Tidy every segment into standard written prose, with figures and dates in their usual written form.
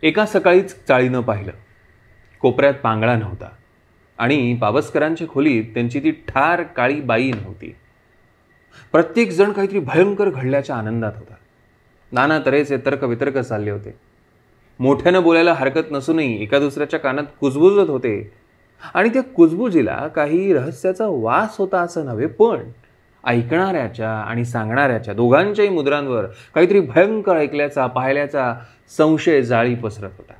एका सकाळीच चाळीनं पाहिलं. कोपऱ्यात पांगळा नव्हता आणि पावसकरांच्या खोलीत त्यांची ती ठार काळी बाई नव्हती. प्रत्येक जण काहीतरी भयंकर घडल्याच्या आनंदात होता. नाना तऱ्हेचे तर्क वितर्क चालले होते. मोठ्यानं बोलायला हरकत नसूनही एका दुसऱ्याच्या कानात कुजबुजत होते आणि त्या कुजबुजीला काही रहस्याचा वास होता असं नव्हे, पण ऐकणाऱ्याच्या आणि सांगणाऱ्याच्या दोघांच्याही मुद्रांवर काहीतरी भयंकर ऐकल्याचा पाहिल्याचा संशय जाळी पसरत होता.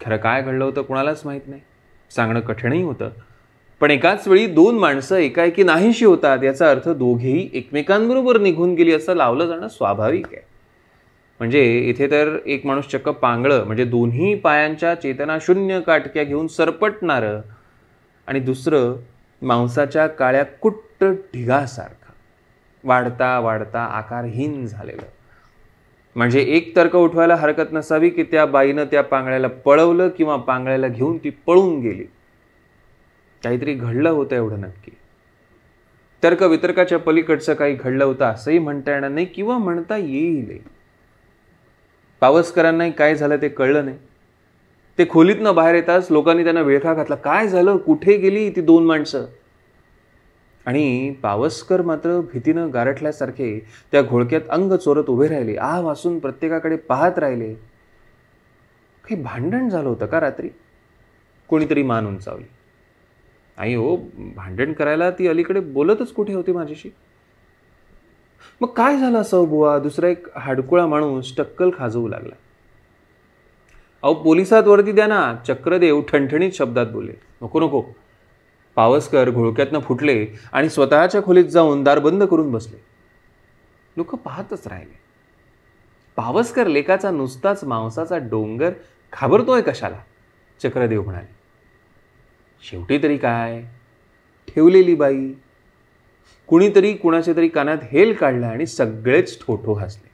खरं काय घडलं होतं कुणालाच माहीत नाही. सांगणं कठीणही होतं. पण एकाच वेळी दोन माणसं एकाएकी नाहीशी होतात याचा अर्थ दोघेही एकमेकांबरोबर निघून गेली असं लावलं जाणं स्वाभाविक आहे. म्हणजे इथे तर एक माणूस चक्क पांगळं म्हणजे दोन्ही पायांच्या चेतना शून्य काटक्या घेऊन सरपटणारं आणि दुसरं मांसाच्या काळ्या कुट्ट ढिगासारखं वाढता वाढता आकारहीन झालेलं. म्हणजे एक तर्क उठवायला हरकत नसावी की त्या बाईनं त्या पांगळ्याला पळवलं किंवा पांगळ्याला घेऊन ती पळून गेली. काहीतरी घडलं होतं एवढं नक्की. तर्क वितर्काच्या पलीकडचं काही घडलं होतं असंही म्हणता येणार नाही किंवा म्हणता येईल. पावसकरांनाही काय झालं ते कळलं नाही. ते खोलीतनं बाहेर येताच लोकांनी त्यांना विळखा घातला. काय झालं, कुठे गेली ती दोन माणसं? आणि पावसकर मात्र भीतीनं गारठल्यासारखे त्या घोळक्यात अंग चोरत उभे राहिले. वासून प्रत्येकाकडे पाहत राहिले. काही भांडण झालं होतं का रात्री? कोणीतरी मान उंचावली. आई हो, भांडण करायला ती अलीकडे बोलतच कुठे होती माझ्याशी. मग काय झालं असं बुवा? दुसरा एक हाडकुळा माणूस टक्कल खाजवू लागला. अहो, पोलिसात वर्दी द्या ना, चक्रदेव ठणठणीत शब्दात बोलले. नको नको. पावसकर घोळक्यातनं फुटले आणि स्वतःच्या खोलीत जाऊन दार बंद करून बसले. लोक पाहतच राहिले. पावसकर लेकाचा नुसताच मांसाचा डोंगर घाबरतोय कशाला? चक्रदेव म्हणाले. शेवटी तरी काय, ठेवलेली बाई. कुणीतरी कुणाच्या तरी कानात हेल काढला आणि सगळेच ठोठो हसले.